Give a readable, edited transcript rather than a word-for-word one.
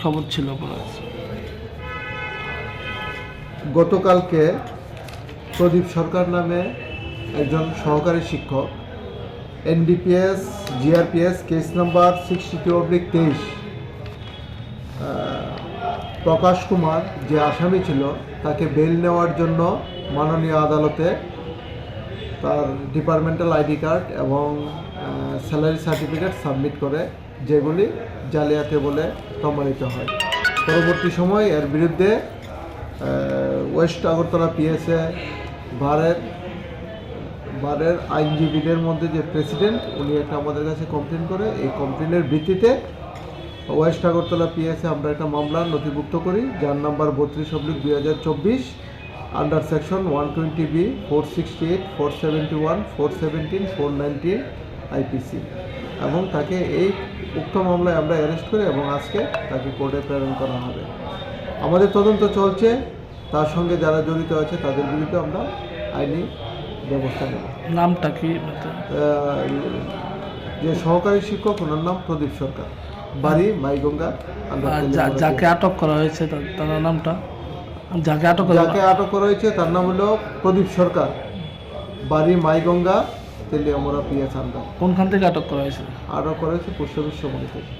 খবর ছিল আপনার? গতকালকে প্রদীপ সরকার নামে একজন সহকারী শিক্ষক এনডিপিএস জিআরপিএস কেস নাম্বার 62/23 প্রকাশ কুমার যে আসামি ছিল তাকে বেল নেওয়ার জন্য মাননীয় আদালতে তার ডিপার্টমেন্টাল আইডি কার্ড এবং স্যালারি সার্টিফিকেট সাবমিট করে, যেগুলি জালিয়াতি বলে প্রমাণিত হয়। পরবর্তী সময় এর বিরুদ্ধে ওয়েস্ট আগরতলা পিএসএ বারের আইনজীবীদের মধ্যে যে প্রেসিডেন্ট, উনি একটা আমাদের কাছে কমপ্লেন করে। এই কমপ্লেনের ভিত্তিতে ওয়েস্ট আগরতলা পিএসএ আমরা একটা মামলা নথিভুক্ত করি, যার number 32/2024 under section 120B 468 471 417 419 IPC, এবং তাকে এই উক্ত মামলায় আমরা অ্যারেস্ট করি এবং আজকে তাকে কোর্টে প্রেরণ করা হবে। আমাদের তদন্ত চলছে, তার সঙ্গে যারা জড়িত আছে তাদের বিরুদ্ধে আমরা আইনি ব্যবস্থা নেব। নামটা কি? যে সহকারী শিক্ষক, ওনার নাম প্রদীপ সরকার, বাড়ি মাইগঙ্গা। যাকে আটক করা হয়েছে তার নামটা? যাকে আটক করা হয়েছে তার নাম হলো প্রদীপ সরকার, বাড়ি মাইগঙ্গা, তেলিয়ামোড়া পিএস আন্ডার। কোনখান থেকে আটক করা হয়েছে? আটক করা হয়েছে পোস্ট অফিস সমিতি থেকে।